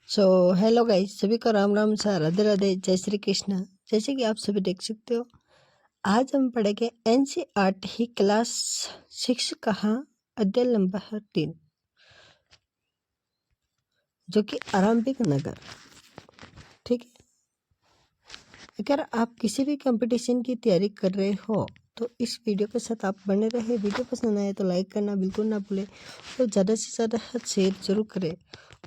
Hello guys, सभी को राम राम सा राधे राधे, जय श्री कृष्ण। जैसे कि आप सभी देख सकते हो, आज हम पढ़ेंगे एनसीईआरटी क्लास 6 का अध्याय नंबर 3, जो कि आरंभिक नगर। ठीक है, अगर आप किसी भी कंपटीशन की तैयारी कर रहे हो तो इस वीडियो के साथ आप बने रहे। वीडियो पसंद आए तो लाइक करना बिल्कुल ना भूले और ज़्यादा से ज़्यादा शेयर जरूर करें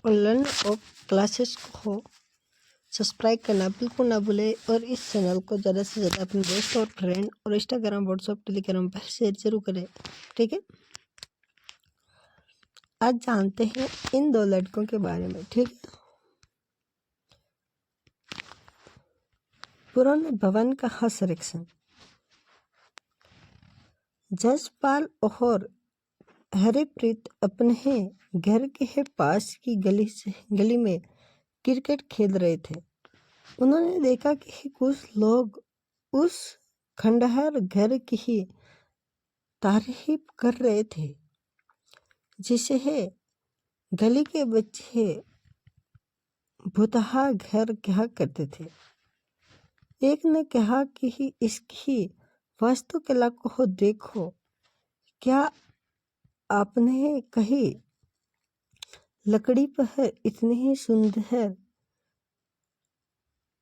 और लर्न ऑफ क्लासेस को सब्सक्राइब करना बिल्कुल ना भूले और इस चैनल को ज़्यादा से ज़्यादा अपने दोस्त और फ्रेंड और इंस्टाग्राम, व्हाट्सएप, टेलीग्राम पर शेयर जरूर करें। ठीक है, आज जानते हैं इन दो लड़कों के बारे में। ठीक है, पुराने भवन का संरक्षण। जसपाल और हरिप्रीत अपने घर के पास की गली में क्रिकेट खेल रहे थे। उन्होंने देखा कि कुछ लोग उस खंडहर घर की तारीफ कर रहे थे जिसे गली के बच्चे भुतहा घर कहा करते थे। एक ने कहा कि इसकी वास्तुकला को देखो, क्या आपने कहीं लकड़ी पर इतनी ही सुंदर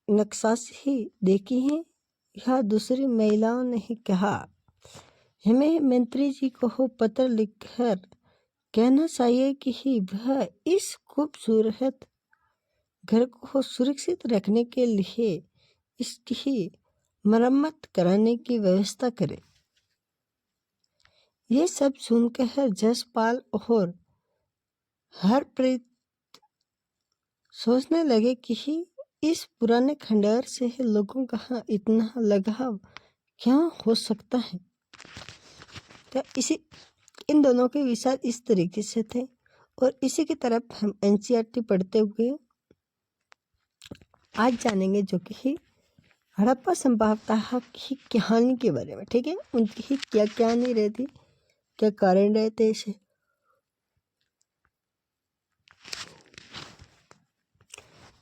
नक्काशी देखी है? यह दूसरी महिलाओं ने कहा, हमें मंत्री जी को पत्र लिखकर कहना चाहिए कि वह इस खूबसूरत घर को सुरक्षित रखने के लिए इसकी मरम्मत कराने की व्यवस्था करे। ये सब सुनकर जसपाल और हरप्रीत सोचने लगे कि इस पुराने खंडहर से लोगों का इतना लगाव क्यों हो सकता है। तो इन दोनों के विचार इस तरीके से थे और इसी की तरफ हम एनसीईआरटी पढ़ते हुए आज जानेंगे, जो कि हड़प्पा संभवतः की कहानी के बारे में। ठीक है, उनकी क्या कहानी रहती, क्या कारण रहते इसे।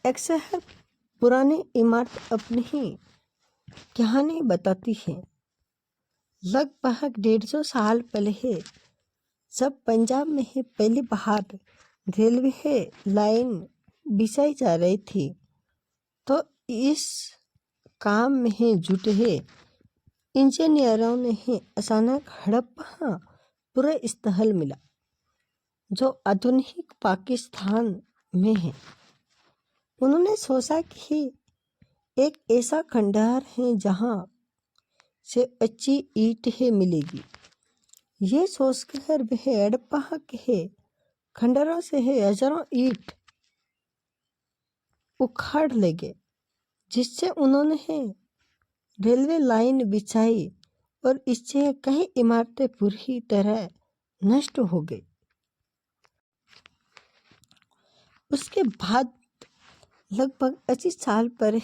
एक शहर पुरानी इमारत अपनी ही कहानी बताती है। लगभग 150 साल पहले जब पंजाब में पहली बार रेलवे लाइन बिछाई जा रही थी, तो इस काम में जुटे इंजीनियरों ने अचानक हड़प्पा पूरा स्थल मिला, जो आधुनिक पाकिस्तान में है। उन्होंने सोचा कि एक ऐसा खंडहर है जहाँ से अच्छी ईंट मिलेगी। ये सोचकर वह हड़प्पा के खंडहरों से हजारों ईंट उखाड़ ले गए, जिससे उन्होंने रेलवे लाइन बिछाई और इससे कई इमारतें पूरी तरह नष्ट हो गई। उसके बाद लगभग 80 साल पर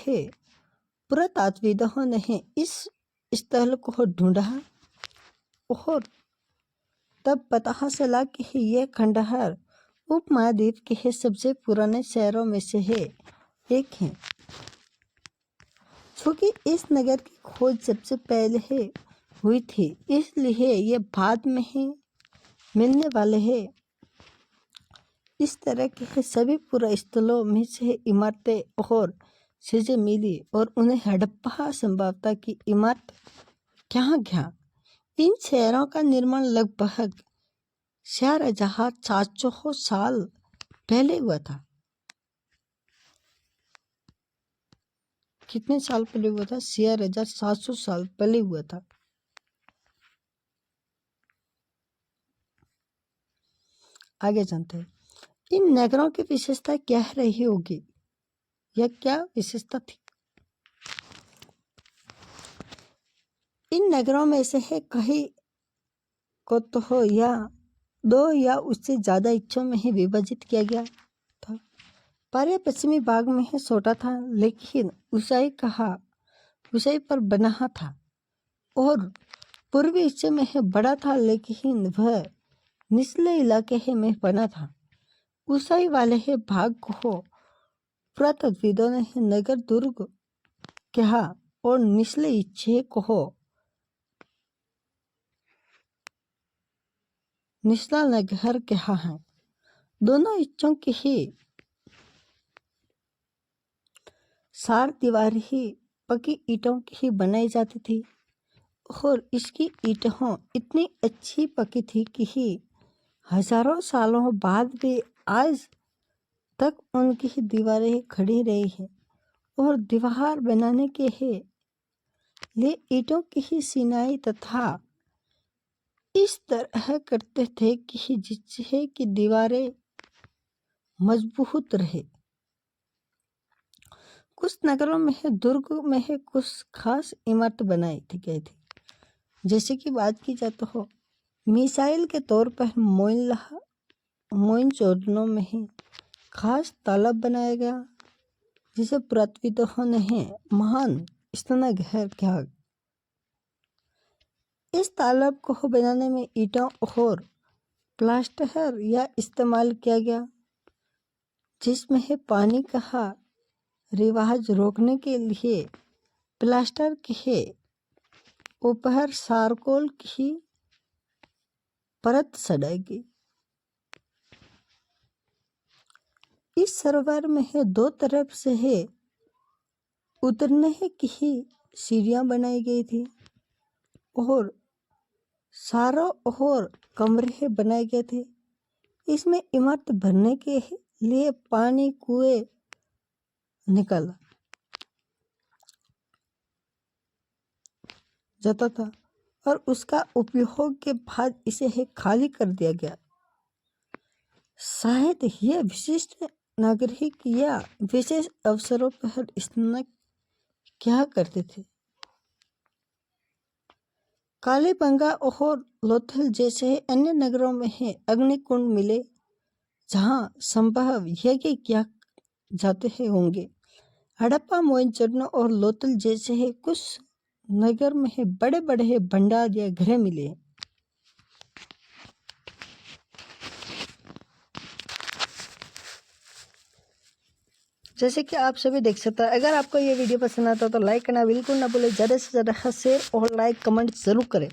पुरातत्वविदों ने इस स्थल को ढूंढा और तब पता चला कि यह खंडहर उपमहाद्वीप के सबसे पुराने शहरों में से एक है। क्योंकि इस नगर की खोज सबसे पहले हुई थी, इसलिए यह बाद में मिलने वाले हैं। इस तरह के सभी पुरा स्थलों में से इमारतें और चीजें मिली और उन्हें हड़प्पा संभवतः की इमारत कहा गया। इन शहरों का निर्माण लगभग 4400 साल पहले हुआ था। कितने साल पहले हुआ था? 4700 साल पहले हुआ था। आगे जानते हैं इन नगरों की विशेषता क्या रही होगी या क्या विशेषता थी। इन नगरों में से कहीं को तो या दो या उससे ज्यादा हिस्सों में विभाजित किया गया था। पहले पश्चिमी भाग में छोटा था, लेकिन ऊंचाई पर बना था और पूर्वी हिस्से में बड़ा था, लेकिन वह निचले इलाके में बना था। ऊंचाई वाले भाग को पुरातत्वविदों ने नगर दुर्ग कहा और निचले हिस्से को निचला नगर कहा है। दोनों हिस्सों की ही चार दीवार ही पक्की ईंटों की ही बनाई जाती थी और इसकी ईंटें इतनी अच्छी पकी थी कि ही हजारों सालों बाद भी आज तक उनकी ही दीवारें खड़ी रही हैं और दीवार बनाने के लिए ईंटों की ही सिनाई तथा इस तरह करते थे कि जिससे कि दीवारें मजबूत रहे। कुछ नगरों में दुर्ग में कुछ खास इमारत बनाई थी गई थी, जैसे कि बात की जाए तो मिसाइल के तौर पर मोइनजोदड़ो में ही खास तालाब बनाया गया, जिसे पुरातत्वविदों ने महान स्नानगृह कहा। इस तालाब को बनाने में ईंटों और प्लास्टर या इस्तेमाल किया गया, जिसमें पानी का रिवाज रोकने के लिए प्लास्टर के ऊपर चारकोल की परत चढ़ाई गई। इस सरोवर में दो तरफ से उतरने की सीढ़ियां बनाई गई थी और चारों ओर कमरे बनाए गए थे। इसमें इमारत भरने के लिए पानी कुएं निकाला जाता था और उसका उपयोग के बाद इसे खाली कर दिया गया। शायद यह विशिष्ट नागरिक या विशेष अवसरों पर स्नान क्या करते थे। कालीबंगा और लोथल जैसे अन्य नगरों में अग्निकुंड मिले, जहां संभव यज्ञ किया जाते होंगे। हड़प्पा, मोइनजोदड़ो और लोथल जैसे कुछ नगर में बड़े बड़े भंडार या घर मिले। जैसे कि आप सभी देख सकते हैं। अगर आपको ये वीडियो पसंद आता है तो लाइक करना बिल्कुल ना भूलें। ज़्यादा से ज़्यादा शेयर और लाइक कमेंट ज़रूर करें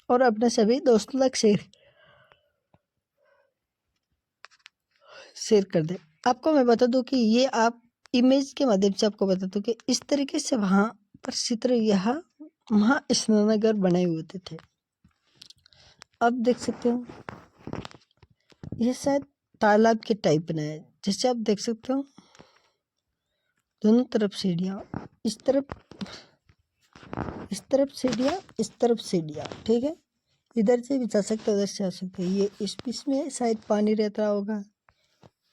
और अपने सभी दोस्तों तक शेयर कर दें। आपको मैं बता दूं कि ये आप इमेज के माध्यम से आपको बता दूं कि इस तरीके से वहाँ पर चित्र यह महास्नानगृह बनाए हुए थे। आप देख सकते हो ये शायद तालाब के टाइप बनाया है। जैसे आप देख सकते हो दोनों तरफ सीढ़ियाँ, इस तरफ सीढ़ियाँ, इस तरफ सीढ़ियाँ, ठीक है। इधर से भी जा सकते, उधर से आ सकते। ये इसमें शायद पानी रहता होगा।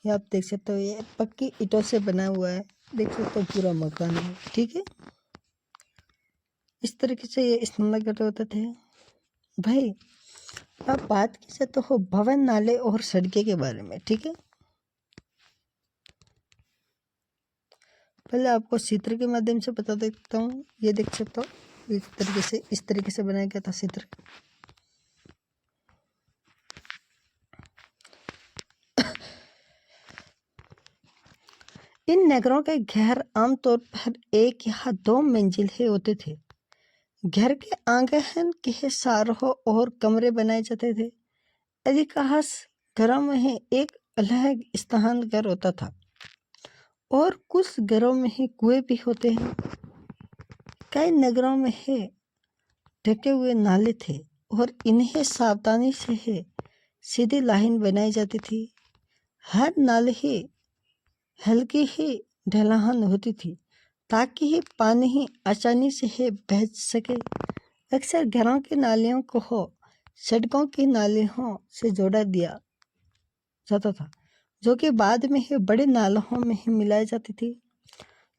ये आप देख सकते हो ये पक्की ईंटों से बना हुआ है। देख सकते हो पूरा मकान है, ठीक है। इस तरीके से ये स्नानगृह होते थे भाई। अब बात की जाए तो भवन, नाले और सड़कें के बारे में, ठीक है। पहले आपको चित्र के माध्यम से बता देता हूँ। ये देख सकते हो इस तरीके से बनाया गया था चित्र। इन नगरों के घर आमतौर पर एक या दो मंजिले होते थे। घर के आंगन के चारों ओर कमरे बनाए जाते थे। अधिकांश घरों में एक अलग स्नान घर होता था और कुछ घरों में कुएं भी होते हैं। कई नगरों में ढके हुए नाले थे और इन्हें सावधानी से सीधी लाइन बनाई जाती थी। हर नाले ही हल्की ही ढलान होती थी ताकि पानी ही आसानी से बह सके। अक्सर घरों के नालियों को सड़कों की नालियों से जोड़ा दिया जाता था, जो कि बाद में बड़े नालों में मिलाई जाती थी।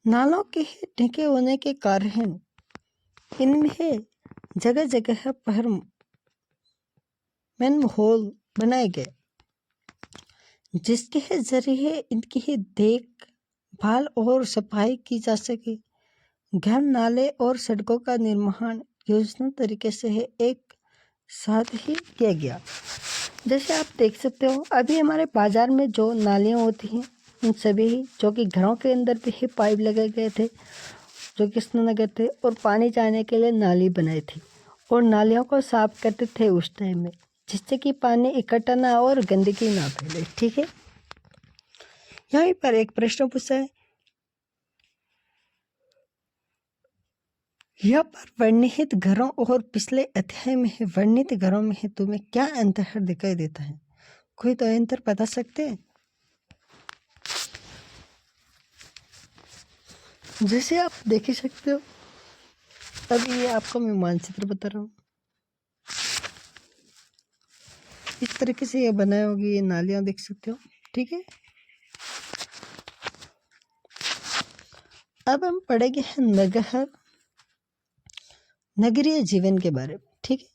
नालों के ढके होने के कारण इनमें जगह जगह पर मैनहोल बनाए गए, जिसके जरिए इनकी देखभाल और सफाई की जा सके। घर, नाले और सड़कों का निर्माण योजना तरीके से एक साथ ही किया गया। जैसे आप देख सकते हो अभी हमारे बाजार में जो नालियाँ होती हैं उन सभी जो कि घरों के अंदर भी पाइप लगाए गए थे जो कृष्णनगर थे, और पानी जाने के लिए नाली बनाई थी और नालियों को साफ करते थे उस टाइम में, जिससे कि पानी इकट्ठा ना हो और गंदगी ना फैले। ठीक है, यहाँ पर एक प्रश्न पूछा है, यहाँ पर वर्णित घरों और पिछले अध्याय में वर्णित घरों में तुम्हें क्या अंतर दिखाई देता है? कोई तो अंतर बता सकते हैं? जैसे आप देख ही सकते हो, अभी ये आपको मैं मानचित्र बता रहा हूँ। इस तरीके से ये बनाए होगी, ये नालियाँ देख सकते हो। ठीक है, अब हम पढ़ेंगे नगरीय जीवन के बारे में। ठीक है,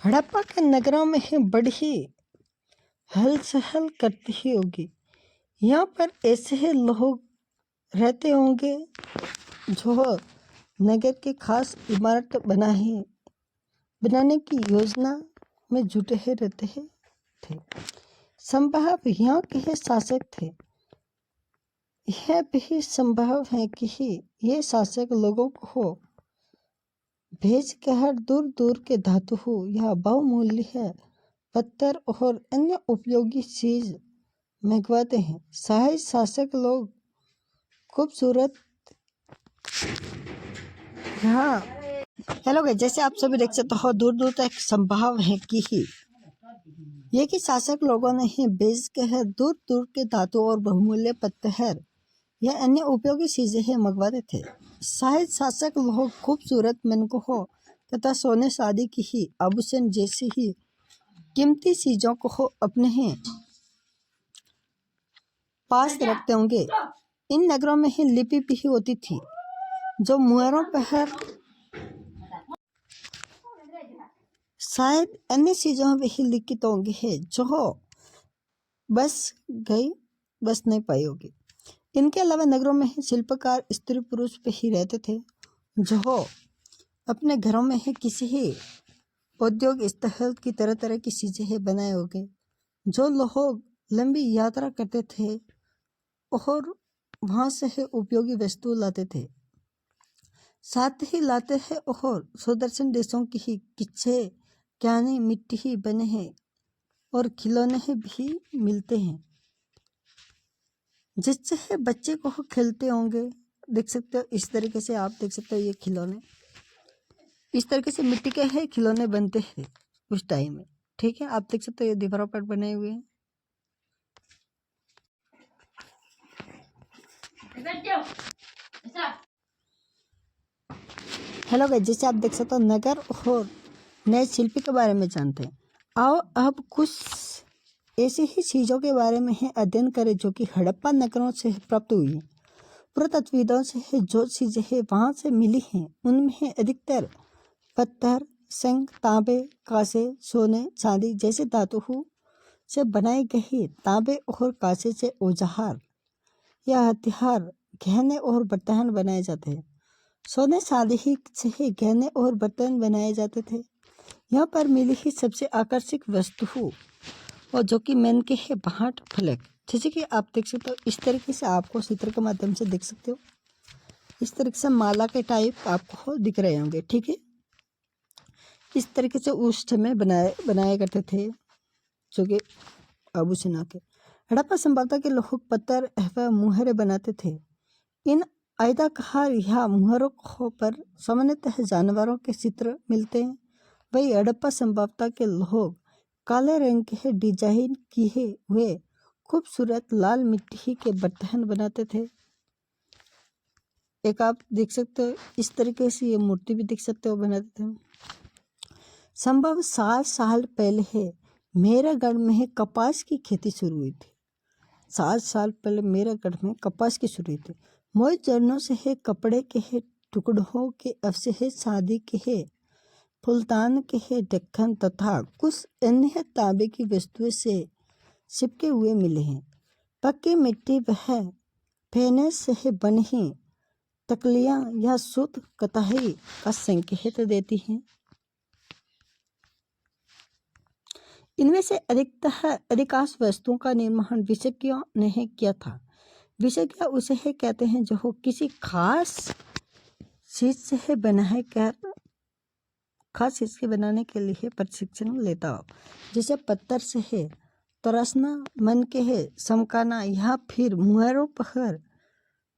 हड़प्पा के नगरों में बड़ी हल चल करती ही होगी। यहाँ पर ऐसे ही लोग रहते होंगे जो नगर के खास इमारत बनाने की योजना में जुटे ही रहते थे। संभव यहाँ के शासक थे। यह भी संभव है कि ये शासक लोगों को भेज कर दूर दूर के धातु या बहुमूल्य पत्थर और अन्य उपयोगी चीज मंगवाते हैं। शायद शासक लोग खूबसूरत यहाँ हेलो गाइस, जैसे आप सभी देख सकते हो, दूर दूर तक संभव है कि ये कि शासक लोगों ने ही बेच कर दूर दूर के धातु और बहुमूल्य पत्थर या अन्य उपयोगी चीजें मंगवाते थे। शायद शासक लोग खूबसूरत मनको हो तथा सोने शादी की ही आभूषण जैसी ही कीमती चीजों को अपने ही पास रखते होंगे। इन नगरों में ही लिपि भी होती थी जो मुहरों पर शायद अन्य चीजों में ही लिखित होंगे है जो बस नहीं पाई होगी। इनके अलावा नगरों में ही शिल्पकार स्त्री पुरुष पे ही रहते थे जो अपने घरों में ही किसी ही उद्योग स्थल की तरह तरह की चीजें बनाए होंगे। जो लोग लंबी यात्रा करते थे और वहां से ही उपयोगी वस्तु लाते थे, साथ ही लाते हैं और सुदर्शन देशों की ही किच्छे क्यानी मिट्टी ही बने हैं और खिलौने भी मिलते हैं जिससे बच्चे को खेलते होंगे। देख सकते हो, इस तरीके से आप देख सकते हो, ये खिलौने इस तरीके से मिट्टी के है खिलौने बनते हैं उस टाइम में। ठीक है, आप देख सकते हो, ये दीवारों पर बने हुए हैं। हेलो गाइस, जैसे आप देख सकते हो, नगर और नए शिल्पी के बारे में जानते हैं। आओ अब कुछ ऐसी ही चीज़ों के बारे में अध्ययन करें जो कि हड़प्पा नगरों से प्राप्त हुई हैं। पुरातत्वविदों से जो चीज़ें वहाँ से मिली हैं उनमें अधिकतर पत्थर, शंख, तांबे, कांसे, सोने, चांदी जैसे धातु से बनाए गए तांबे और कांसे से औजार या हथियार, गहने और बर्तन बनाए जाते हैं। सोने चांदी से ही गहने और बर्तन बनाए जाते थे। यहाँ पर मिली ही सबसे आकर्षक वस्तु और जो कि मैन के है भाट फलक, जैसे कि आप देख सकते हो, इस तरीके से आपको चित्र के माध्यम से देख सकते हो। इस तरीके से माला के टाइप आपको दिख रहे होंगे। ठीक है, इस तरीके से उस समय बनाए करते थे जो कि आभूषण के। हड़प्पा सभ्यता के लोग पत्थर एवं मुहरे बनाते थे। इन आयताकार या मुहरों पर सामान्यतः जानवरों के चित्र मिलते हैं। वही हड़प्पा सभ्यता के लोग काले रंग के डिजाइन किए हुए खूबसूरत लाल मिट्टी के बर्तन बनाते थे। एक आप देख सकते हो, इस तरीके से ये मूर्ति भी देख सकते हो बनाते थे। संभव 7 साल पहले है मेरठगढ़ में कपास की खेती शुरू हुई थी। 7 साल पहले मेरठगढ़ में कपास की शुरू हुई थी। मोई चरणों से है कपड़े के है टुकड़ों के अवशेष, शादी के है फुलदान के है ढक्कन तथा कुछ अन्य तांबे की वस्तुएं से चिपके हुए मिले हैं। पक्की मिट्टी वह फेने से बनी तकलियां या शुद्ध कताई का संकेत देती हैं। इनमें से अधिकांश वस्तुओं का निर्माण विशेषज्ञों ने किया था। विशेषज्ञ उसे कहते हैं जो किसी खास चीज से बनाए कर खास चीज के बनाने के लिए प्रशिक्षण लेता हो, जैसे पत्थर से है तराशना, मन के है समकाना या फिर मुहरों पर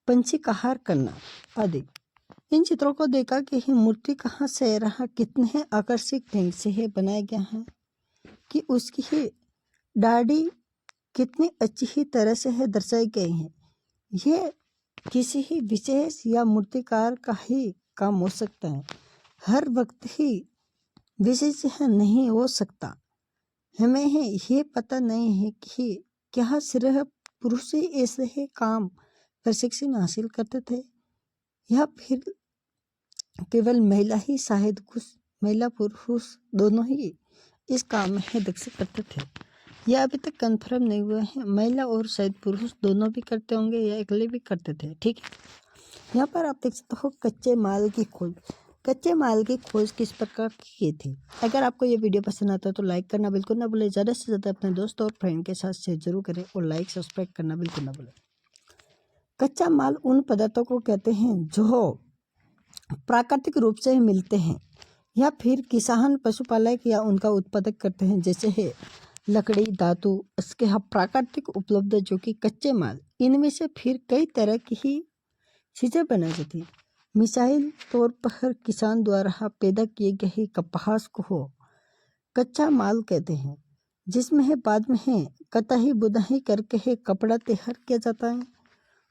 पंछी का हार करना आदि। इन चित्रों को देखा कि ही मूर्ति कहाँ से रहा, कितने आकर्षक ढंग से है बनाया गया है, कि उसकी ही दाढ़ी कितनी अच्छी ही तरह से है दर्शाई गई है। यह किसी ही विशेष या मूर्तिकार का ही काम हो सकता है, हर वक्त ही विशेष नहीं हो सकता। हमें ये पता नहीं है कि क्या सिर्फ पुरुष ही ऐसे ही काम प्रशिक्षण हासिल करते थे या फिर केवल महिला ही, शायद कुछ महिला पुरुष दोनों ही इस काम में दक्ष करते थे। यह अभी तक कंफर्म नहीं हुआ है, महिला और शायद पुरुष दोनों भी करते होंगे या अकेले भी करते थे। ठीक है, यहाँ पर आप देख सकते हो कच्चे माल की खोज। कच्चे माल की खोज किस प्रकार की थी। अगर आपको ये वीडियो पसंद आता है तो लाइक करना बिल्कुल ना भूलें, ज़्यादा से ज़्यादा अपने दोस्तों और फ्रेंड के साथ शेयर जरूर करें और लाइक सब्सक्राइब करना बिल्कुल ना भूलें। कच्चा माल उन पदार्थों को कहते हैं जो प्राकृतिक रूप से मिलते हैं या फिर किसान पशुपालक या उनका उत्पादक करते हैं, जैसे है लकड़ी, धातु, इसके प्राकृतिक उपलब्ध जो कि कच्चे माल। इनमें से फिर कई तरह की ही चीज़ें बनाई जाती। मिसाइल तौर पर किसान द्वारा पैदा किए गए कपास को कच्चा माल कहते हैं, जिसमें बाद में कताई बुनाई करके कपड़ा तैयार किया जाता है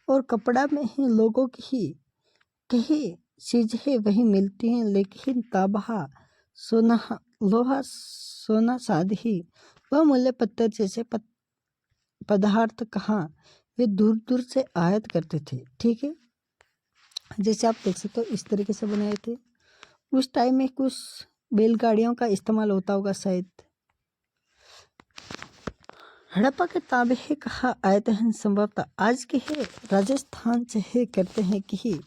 और कपड़ा में लोगों की कई चीज़ें वही मिलती हैं, लेकिन तांबा, सोना, लोहा, सोना, चांदी व मूल्य पत्थर जैसे पदार्थ कहाँ वे दूर दूर से आयात करते थे। ठीक है, जैसे आप देख सकते हो इस तरीके से बनाए थे। उस टाइम में कुछ बैलगाड़ियों का इस्तेमाल होता होगा शायद। हड़प्पा के तांबे कहा आयत हैं, संभवतः आज के है राजस्थान से है करते हैं कि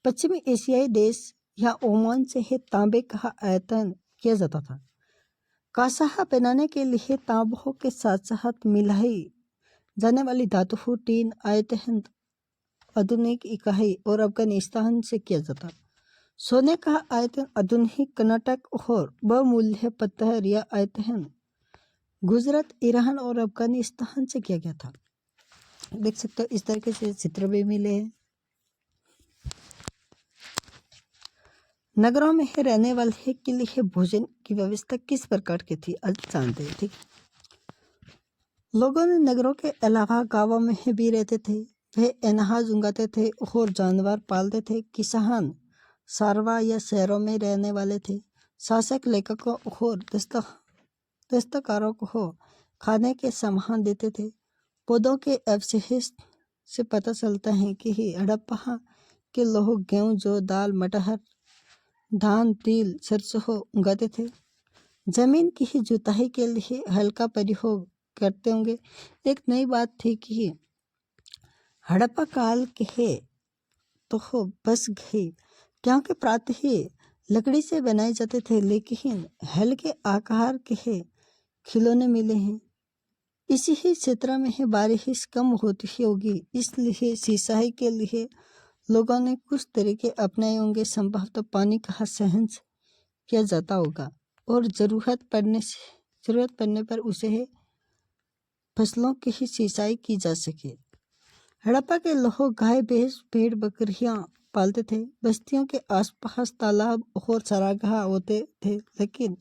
पश्चिमी एशियाई देश या ओमान से है तांबे का आयतन किया जाता था। कांसा बनाने के लिए तांबों के साथ साथ मिलाई जाने वाली धातु टीन आयतन आधुनिक इकाई और अफगानिस्तान से किया जाता। सोने का आयतन आधुनिक कर्नाटक और बहुमूल्य पत्थर या आयतन गुजरात, ईरान और अफगानिस्तान से किया गया था। देख सकते हो इस तरीके से चित्र भी मिले हैं। नगरों में रहने वाले के लिए भोजन की व्यवस्था किस प्रकार की थी, आज जानते हैं। ठीक, लोगों ने नगरों के अलावा गांवों में भी रहते थे। वे अनाज उगाते थे और जानवर पालते थे। किसान सारवा या शहरों में रहने वाले थे। शासक लेखकों और दस्तकारों को खाने के सामान देते थे। पौधों के अवशेष से पता चलता है कि हड़प्पा के लोग गेहूं, जौ, दाल, मटर, धान, तिल, सरसों उगाते थे। जमीन की जुताई के लिए हल का प्रयोग करते होंगे। एक नई बात थी कि हड़प्पा काल के तो बस गई, क्योंकि प्रातः ही लकड़ी से बनाए जाते थे, लेकिन हल के आकार के खिलौने मिले हैं। इसी ही क्षेत्र में बारिश कम होती होगी, इसलिए सिंचाई के लिए लोगों ने कुछ तरीके अपनाए होंगे। संभवतः पानी का सहन किया जाता होगा और जरूरत पड़ने पर उसे फसलों की ही सिंचाई की जा सके। हड़प्पा के लोग गाय, भैंस, भेड़, बकरियां पालते थे। बस्तियों के आसपास तालाब और चरागाह होते थे, लेकिन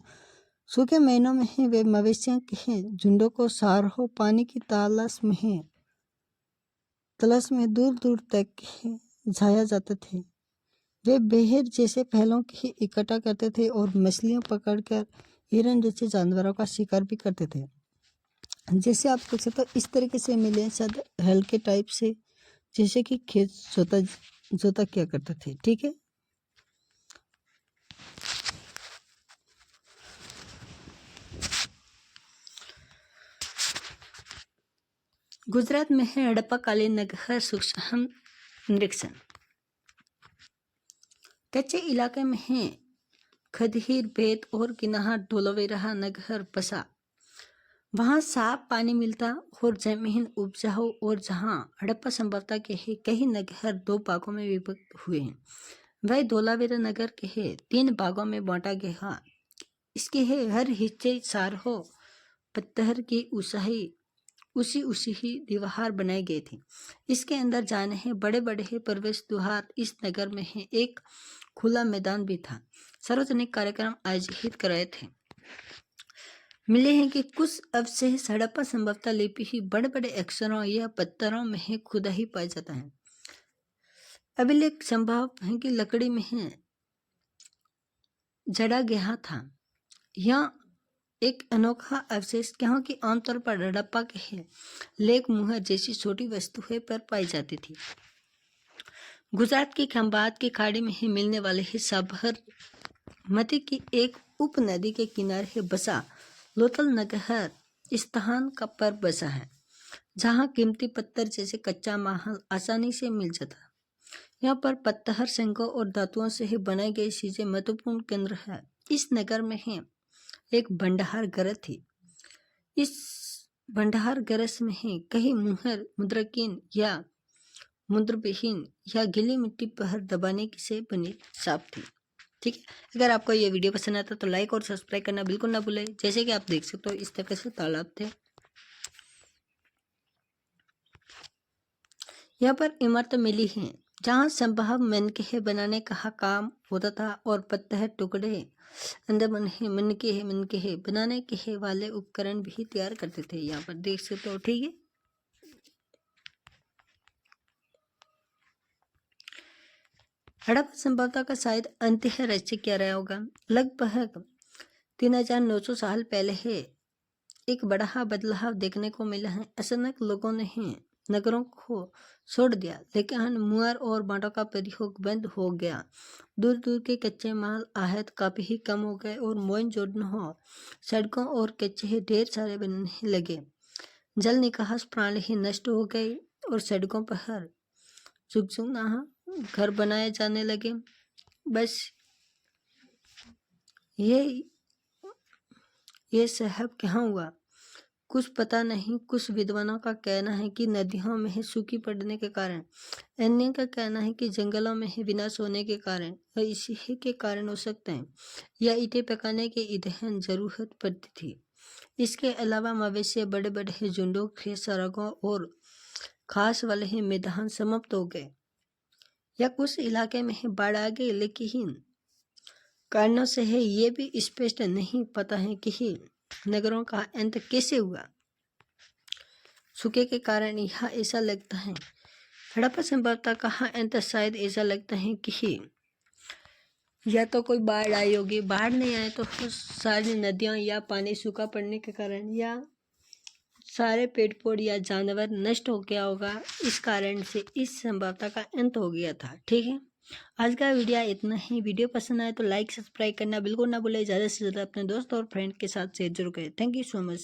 सूखे महीनों में वे मवेशियों के झुंडों को सारों पानी की तलाश में दूर दूर तक जाया जाते थे। वे बेहर जैसे पहलों की इकट्ठा करते थे और मछलियां पकड़कर हिरन जैसे जानवरों का शिकार भी करते थे। जैसे आप देख सकते हो इस तरीके से मिले शायद हल्के टाइप से, जैसे कि खेत जोता किया करते थे। ठीक है, गुजरात में है हड़प्पा कालीन नगर सूक्ष्म निरीक्षण। कच्चे इलाके में है खदहीर, भेद और किन्नाहर, धोलावीरा नगर बसा। वहाँ साफ पानी मिलता और जमीन उपजाऊ, और जहाँ हड़प्पा संभवतः के है कई नगर 2 भागों में विभक्त हुए हैं, वह धोलावीरा नगर के है 3 भागों में बांटा गया। इसके है हर हिस्से सारहो पत्थर की उसी ही दीवार बनाई गई थी। इसके अंदर जाने हैं बड़े बड़े है प्रवेश द्वार। इस नगर में है एक खुला मैदान भी था। सार्वजनिक कार्यक्रम आयोजित कराए थे। मिले हैं कि कुछ अवशेष हड़प्पा संभवतः लिपि ही बड़े बड़े अक्षरों या पत्थरों में है खुदा ही पाया जाता है। अभिलेख संभव है कि लकड़ी में है जड़ा गया था। यह एक अनोखा अवशेष क्योंकि आमतौर पर हड़प्पा के है लेख मुहर जैसी छोटी वस्तुएं पर पाई जाती थी। गुजरात की खंबात की खाड़ी में ही मिलने वाले ही साबरमती की एक उप नदी के किनारे है बसा लोथल नगर स्थान का पर बसा है, जहाँ कीमती पत्थर जैसे कच्चा माल आसानी से मिल जाता। यहाँ पर पत्थर शंखों और धातुओं से ही बनाई गई चीजें महत्वपूर्ण केंद्र है। इस नगर में है एक भंडार घर थी। इस भंडार गरस में है कहीं मुहर मुद्रकीन या मुद्रविहीन या गीली मिट्टी पर दबाने से बनी छाप थी। ठीक है, अगर आपको ये वीडियो पसंद आता तो लाइक और सब्सक्राइब करना बिल्कुल ना भूलें। जैसे कि आप देख सकते हो इस तरह से तालाब थे। यहाँ पर इमारत मिली है जहाँ संभव मनके बनाने का काम होता था और पत्थर टुकड़े अंदर मनके बनाने के वाले उपकरण भी तैयार करते थे। यहाँ पर देख सकते हो। ठीक है, हड़प्पा सभ्यता का शायद अंत्य रहस्य क्या रहा होगा। लगभग 3900 साल पहले है एक बड़ा बदलाव देखने को मिला है। अचानक लोगों ने नगरों को छोड़ दिया, लेकिन मुअर और बांटों का प्रयोग बंद हो गया। दूर दूर के कच्चे माल आयात काफी ही कम हो गए और मोइनजोदड़ो सड़कों और कच्चे ढेर सारे बनने लगे। जल निकास प्रणाली नष्ट हो गई और सड़कों पर चुगचुना घर बनाए जाने लगे। बस ये सब क्या हुआ कुछ पता नहीं। कुछ विद्वानों का कहना है कि नदियों में सूखी पड़ने के कारण, अन्य का कहना है कि जंगलों में विनाश होने के कारण, और इसी के कारण हो सकते हैं या ईंटें पकाने के ईंधन जरूरत पड़ती थी। इसके अलावा मवेशी बड़े बड़े झुंडों के सड़कों और घास वाले मैदान समाप्त हो गए या कुछ इलाके में बाढ़ आ गई, लेकिन कारणों से ये भी स्पष्ट नहीं पता है कि नगरों का अंत कैसे हुआ। सूखे के कारण यह ऐसा लगता है। हड़प्पा सभ्यता का अंत शायद ऐसा लगता है कि या तो कोई बाढ़ आई होगी, बाढ़ नहीं आए तो सारी नदियां या पानी सूखा पड़ने के कारण या सारे पेड़ पौधे या जानवर नष्ट हो गया होगा। इस कारण से इस सभ्यता का अंत हो गया था। ठीक है, आज का वीडियो इतना ही। वीडियो पसंद आए तो लाइक सब्सक्राइब करना बिल्कुल ना भूलें। ज़्यादा से ज़्यादा अपने दोस्त और फ्रेंड के साथ शेयर जरूर करें। Thank you so much.